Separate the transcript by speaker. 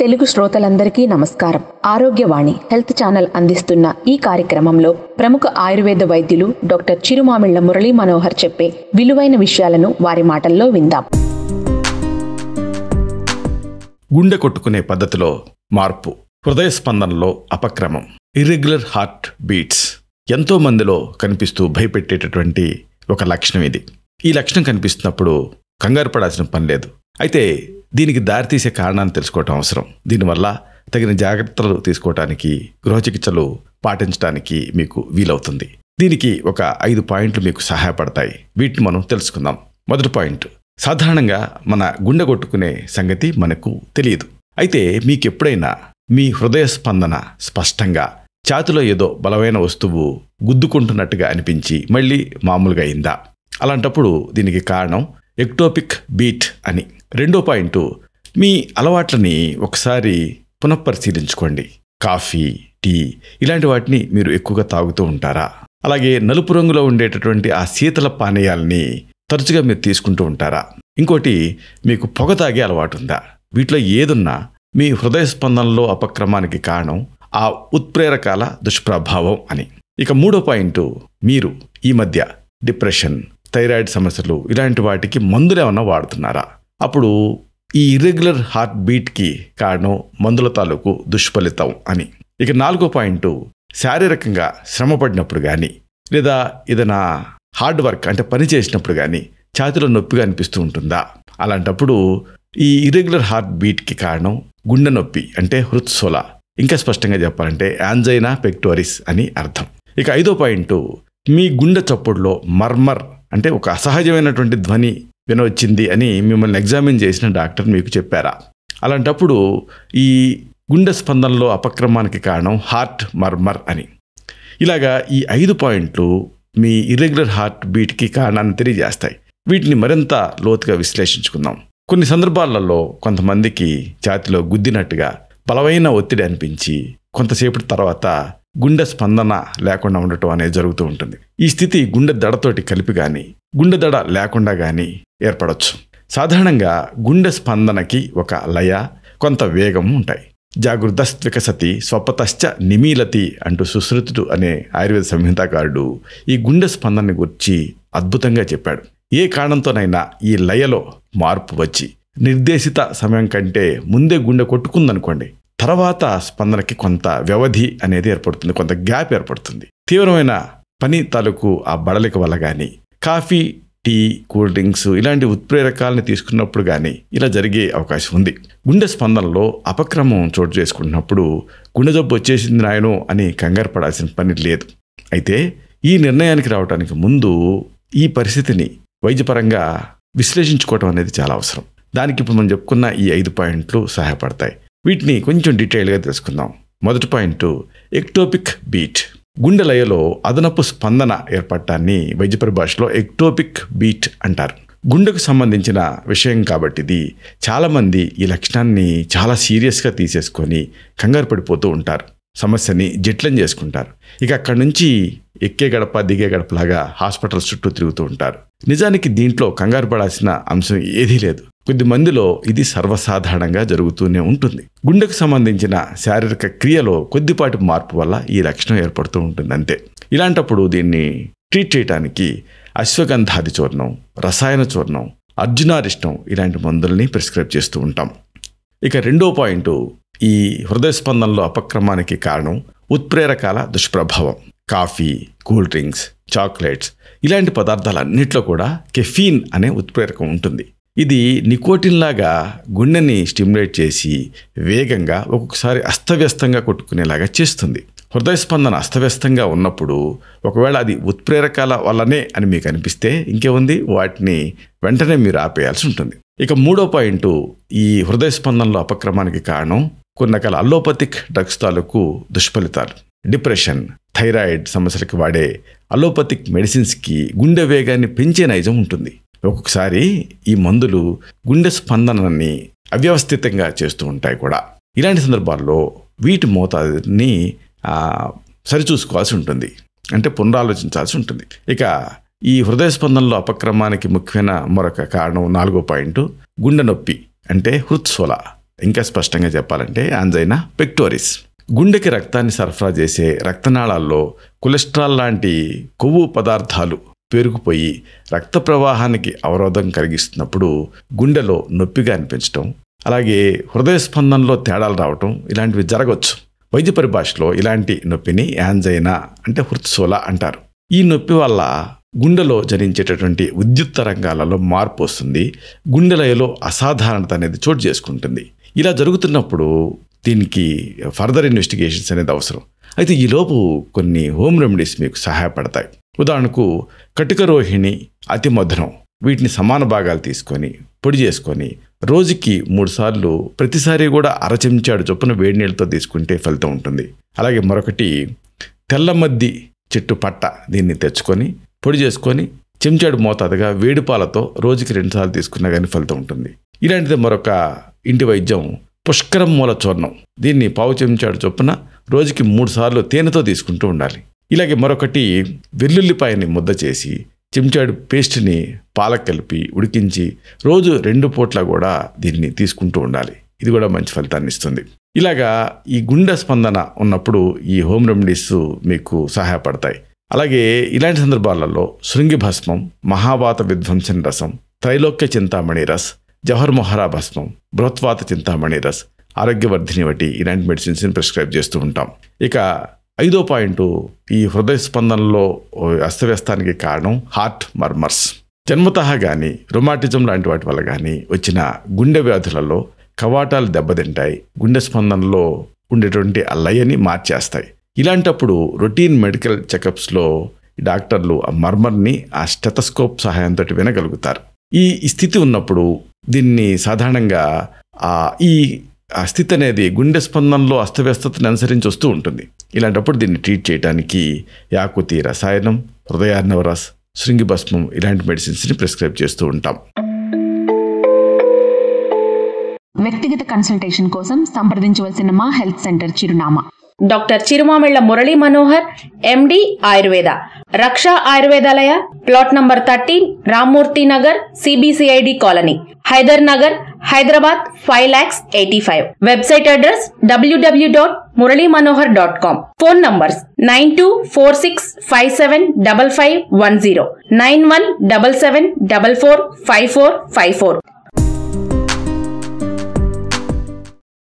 Speaker 1: తెలుగు శ్రోతలందరికీ నమస్కారం. Arogyavani health channel అందిస్తున్న ఈ కార్యక్రమంలో ప్రముఖ ఆయుర్వేద వైద్యులు డాక్టర్ చిరుమామిళ్ల మురళీ మనోహర్ చెప్పే విలువైన విషయాలను వారి మాటల్లో విందాం.
Speaker 2: గుండె కొట్టుకునే పద్ధతిలో మార్పు, హృదయ స్పందనలో అపక్రమం, ఇర్రెగ్యులర్ హార్ట్ బీట్స్ ఎంతో మందిలో కనిపిస్తూ భయపెట్టేటటువంటి ఒక లక్షణం ఇది. ఈ లక్షణం కనిపిస్తున్నప్పుడు కంగారు పడాల్సిన పని లేదు. అయితే దీనికి దారితీసే కారణాన్ని తెలుసుకోవటం అవసరం. దీనివల్ల తగిన జాగ్రత్తలు తీసుకోవటానికి, గృహ చికిత్సలు పాటించడానికి మీకు వీలవుతుంది. దీనికి ఒక 5 పాయింట్లు మీకు సహాయపడతాయి. వీటిని మనం తెలుసుకుందాం. మొదటి పాయింట్, సాధారణంగా మన గుండె కొట్టుకునే సంగతి మనకు తెలియదు. అయితే మీకు ఎప్పుడైనా మీ హృదయ స్పందన స్పష్టంగా ఛాతీలో ఏదో బలమైన వస్తువు గుద్దుకుంటున్నట్టుగా అనిపించి మళ్ళీ మామూలుగా అయిందా? అలాంటప్పుడు దీనికి కారణం ఎక్టోపిక్ బీట్ అని. రెండో పాయింట్, మీ అలవాట్లని ఒకసారి పునఃపరిశీలించుకోండి. కాఫీ, టీ ఇలాంటి వాటిని మీరు ఎక్కువగా తాగుతూ ఉంటారా? అలాగే నలుపు రంగులో ఉండేటటువంటి ఆ శీతల పానీయాలని తరచుగా మీరు తీసుకుంటూ ఉంటారా? ఇంకోటి, మీకు పొగ తాగే అలవాటు ఉందా? వీటిలో ఏదున్నా మీ హృదయ స్పందనలో అపక్రమానికి కారణం ఆ ఉత్ప్రేరకాల దుష్ప్రభావం అని. ఇక మూడో పాయింట్, మీరు ఈ మధ్య డిప్రెషన్, థైరాయిడ్ సమస్యలు ఇలాంటి వాటికి మందులు ఏమన్నా వాడుతున్నారా? అప్పుడు ఈ ఇర్రెగ్యులర్ హార్ట్ బీట్కి కారణం మందుల తాలూకు దుష్ఫలితం అని. ఇక నాలుగో పాయింట్, శారీరకంగా శ్రమ పడినప్పుడు కానీ లేదా ఏదైనా హార్డ్ వర్క్ అంటే పని చేసినప్పుడు కానీ ఛాతీలో నొప్పిగా అనిపిస్తూ ఉంటుందా? అలాంటప్పుడు ఈ ఇర్రెగ్యులర్ హార్ట్ బీట్కి కారణం గుండె నొప్పి అంటే హృత్సోల. ఇంకా స్పష్టంగా చెప్పాలంటే యాంజైనా పెక్టోరిస్ అని అర్థం. ఇక ఐదో పాయింట్, మీ గుండె చప్పుడులో మర్మర్ అంటే ఒక అసహజమైనటువంటి ధ్వని వినవచ్చింది అని మిమ్మల్ని ఎగ్జామిన్ చేసిన డాక్టర్ మీకు చెప్పారా? అలాంటప్పుడు ఈ గుండె స్పందనలో అపక్రమానికి కారణం హార్ట్ మర్మర్ అని. ఇలాగా ఈ 5 పాయింట్లు మీ ఇర్రెగ్యులర్ హార్ట్ బీట్కి కారణాన్ని తెలియజేస్తాయి. వీటిని మరింత లోతుగా విశ్లేషించుకుందాం. కొన్ని సందర్భాలలో కొంతమందికి ఛాతీలో గుద్దినట్టుగా బలమైన ఒత్తిడి అనిపించి కొంతసేపటి తర్వాత గుండె స్పందన లేకుండా ఉండటం అనేది జరుగుతూ ఉంటుంది. ఈ స్థితి గుండె దడతోటి కలిపి కానీ గుండె దడ లేకుండా కానీ ఏర్పడవచ్చు. సాధారణంగా గుండె స్పందనకి ఒక లయ, కొంత వేగం ఉంటాయి. జాగృతస్వికసతి స్వపతశ్చ నిమీలతి అంటూ సుశ్రుతుడు అనే ఆయుర్వేద సంహితాకారుడు ఈ గుండె స్పందనని గురించి అద్భుతంగా చెప్పాడు. ఏ కారణంతోనైనా ఈ లయలో మార్పు వచ్చి నిర్దేశిత సమయం కంటే ముందే గుండె కొట్టుకుందనుకోండి, తర్వాత స్పందనకి కొంత వ్యవధి అనేది ఏర్పడుతుంది, కొంత గ్యాప్ ఏర్పడుతుంది. తీవ్రమైన పని తాలూకు ఆ బడలిక వల్ల కానీ, కాఫీ, టీ, కూల్ డ్రింక్స్ ఇలాంటి ఉత్ప్రేరకాలని తీసుకున్నప్పుడు కానీ ఇలా జరిగే అవకాశం ఉంది. గుండె స్పందనలో అపక్రమం చోటు చేసుకుంటున్నప్పుడు గుండె జబ్బు వచ్చేసింది నాయనో అని కంగారు పడాల్సిన పని లేదు. అయితే ఈ నిర్ణయానికి రావడానికి ముందు ఈ పరిస్థితిని వైద్యపరంగా విశ్లేషించుకోవటం అనేది చాలా అవసరం. దానికి ఇప్పుడు మనం చెప్పుకున్న ఈ 5 పాయింట్లు సహాయపడతాయి. వీటిని కొంచెం డీటెయిల్గా తెలుసుకుందాం. మొదటి పాయింట్, ఎక్టోపిక్ బీట్. గుండె లయలో అదనపు స్పందన ఏర్పడటాన్ని వైద్య పరిభాషలో ఎక్టోపిక్ బీట్ అంటారు. గుండెకు సంబంధించిన విషయం కాబట్టి ఇది చాలామంది ఈ లక్షణాన్ని చాలా సీరియస్గా తీసేసుకొని కంగారు పడిపోతూ ఉంటారు, సమస్యని జటిలం చేసుకుంటారు. ఇక అక్కడి నుంచి ఎక్కే గడప దిగే గడపలాగా హాస్పిటల్స్ చుట్టూ తిరుగుతూ ఉంటారు. నిజానికి దీంట్లో కంగారు పడాల్సిన అంశం ఏదీ లేదు. కొద్ది మందిలో ఇది సర్వసాధారణంగా జరుగుతూనే ఉంటుంది. గుండెకు సంబంధించిన శారీరక క్రియలో కొద్దిపాటి మార్పు వల్ల ఈ లక్షణం ఏర్పడుతూ ఉంటుంది అంతే. ఇలాంటప్పుడు దీన్ని ట్రీట్ చేయడానికి అశ్వగంధాది చూర్ణం, రసాయన చూర్ణం, అర్జునారిష్టం ఇలాంటి మందుల్ని ప్రిస్క్రైబ్ చేస్తూ ఉంటాం. ఇక రెండో పాయింట్, ఈ హృదయ స్పందనలో అపక్రమానికి కారణం ఉత్ప్రేరకాల దుష్ప్రభావం. కాఫీ, కూల్ డ్రింక్స్, చాక్లెట్స్ ఇలాంటి పదార్థాలన్నింటిలో కూడా కెఫీన్ అనే ఉత్ప్రేరకం ఉంటుంది. ఇది నికోటిన్ లాగా గుండెని స్టిమ్యులేట్ చేసి వేగంగా ఒక్కొక్కసారి అస్తవ్యస్తంగా కొట్టుకునేలాగా చేస్తుంది. హృదయ స్పందన అస్తవ్యస్తంగా ఉన్నప్పుడు ఒకవేళ అది ఉత్ప్రేరకాల వల్లనే అని మీకు అనిపిస్తే ఇంకేముంది, వాటిని వెంటనే మీరు ఆపేయాల్సి ఉంటుంది. ఇక మూడో పాయింట్, ఈ హృదయ స్పందనలో అపక్రమానికి కారణం కొన్ని రకాల అల్లోపతిక్ డ్రగ్స్ తాలూకు దుష్ఫలితాలు. డిప్రెషన్, థైరాయిడ్ సమస్యలకి వాడే అల్లోపతిక్ మెడిసిన్స్కి గుండె వేగాన్ని పెంచే నైజం ఉంటుంది. ఒక్కొక్కసారి ఈ మందులు గుండె స్పందనని అవ్యవస్థితంగా చేస్తూ ఉంటాయి కూడా. ఇలాంటి సందర్భాల్లో వీటి మోతాదుని సరిచూసుకోవాల్సి ఉంటుంది, అంటే పునరాలోచించాల్సి ఉంటుంది. ఇక ఈ హృదయ స్పందనలో అపక్రమానికి ముఖ్యమైన మరొక కారణం 4వ పాయింట్, గుండె నొప్పి అంటే హృత్సోల. ఇంకా స్పష్టంగా చెప్పాలంటే యాంజైనా పెక్టోరిస్. గుండెకి రక్తాన్ని సరఫరా చేసే రక్తనాళాల్లో కొలెస్ట్రాల్ లాంటి కొవ్వు పదార్థాలు పేరుకుపోయి రక్త ప్రవాహానికి అవరోధం కలిగిస్తున్నప్పుడు గుండెలో నొప్పిగా అనిపించటం, అలాగే హృదయ స్పందనలో తేడాలు రావటం ఇలాంటివి జరగవచ్చు. వైద్య పరిభాషలో ఇలాంటి నొప్పిని యాంజైనా అంటే హృత్సోల అంటారు. ఈ నొప్పి వల్ల గుండెలో జనించేటటువంటి విద్యుత్ తరంగాలలో మార్పు వస్తుంది. గుండెలయలో అసాధారణత అనేది చోటు చేసుకుంటుంది. ఇలా జరుగుతున్నప్పుడు దీనికి ఫర్దర్ ఇన్వెస్టిగేషన్స్ అనేది అవసరం. అయితే ఈలోపు కొన్ని హోమ్ రెమెడీస్ మీకు సహాయపడతాయి. ఉదాహరణకు కటిక రోహిణి, అతి మధురం వీటిని సమాన భాగాలు తీసుకొని పొడి చేసుకొని రోజుకి 3 సార్లు ప్రతిసారి కూడా అర చెంచాడు చొప్పున వేడి నీళ్ళతో తీసుకుంటే ఫలితం ఉంటుంది. అలాగే మరొకటి తెల్లమద్ది చెట్టు పట్ట, దీన్ని తెచ్చుకొని పొడి చేసుకొని చెంచాడు మోతాదుగా వేడి పాలతో రోజుకి 2 సార్లు తీసుకున్నా కానీ ఫలితం ఉంటుంది. ఇలాంటిది మరొక ఇంటి వైద్యం పుష్కరం మూల చూర్ణం, దీన్ని పావు చెంచాడు చొప్పున రోజుకి 3 సార్లు తేనెతో తీసుకుంటూ ఉండాలి. ఇలాగే మరొకటి వెల్లుల్లిపాయని ముద్ద చేసి చెంచాడు పేస్ట్ని పాలకు కలిపి ఉడికించి రోజు 2 పూట్ల కూడా దీన్ని తీసుకుంటూ ఉండాలి. ఇది కూడా మంచి ఫలితాన్ని ఇస్తుంది. ఇలాగా ఈ గుండె స్పందన ఉన్నప్పుడు ఈ హోమ్ రెమెడీస్ మీకు సహాయపడతాయి. అలాగే ఇలాంటి సందర్భాలలో శృంగి భస్మం, మహావాత విధ్వంసన రసం, త్రైలోక్య చింతామణి రస్, జవహర్ మొహరా భస్మం, బృహత్వాత చింతామణి రస్, ఆరోగ్యవర్ధిని వంటి ఇలాంటి మెడిసిన్స్ని ప్రిస్క్రైబ్ చేస్తూ ఉంటాం. ఇక 5వ పాయింట్, ఈ హృదయ స్పందనలో అస్తవ్యస్తానికి కారణం హార్ట్ మర్మర్స్. జన్మతః కానీ రొమాటిజం లాంటి వాటి వల్ల కానీ వచ్చిన గుండె వ్యాధులలో కవాటాలు దెబ్బతింటాయి, గుండె స్పందనలో ఉండేటువంటి ఆ లయని మార్చేస్తాయి. ఇలాంటప్పుడు రొటీన్ మెడికల్ చెకప్స్లో డాక్టర్లు ఆ మర్మర్ని ఆ స్టెతస్కోప్ సహాయంతో వినగలుగుతారు. ఈ స్థితి ఉన్నప్పుడు దీన్ని సాధారణంగా ఈ స్థితి అనేది గుండె స్పందనలో అస్తవ్యస్తతను అనుసరించి వస్తూ ఉంటుంది. ఇలాంటప్పుడు దీన్ని ట్రీట్ చేయడానికి యాకుతి రసాయనం, హృదయార్ణవరస్, శృంగి భస్మం ఇలాంటి మెడిసిన్స్ని ప్రిస్క్రైబ్ చేస్తూ ఉంటాం.
Speaker 1: వ్యక్తిగత కన్సల్టేషన్ కోసం సంప్రదించవలసిన మా హెల్త్ సెంటర్ చిరునామా: doctor Chirumamilla Murali Manohar, MD, Ayurveda, Raksha Ayurvedalaya, plot number 13, Rammurthy Nagar, CBCID colony, Hyder Nagar, Hyderabad 5,85,000. Website address www.muralymanohar.com. Phone numbers 9246575510, 9177445454.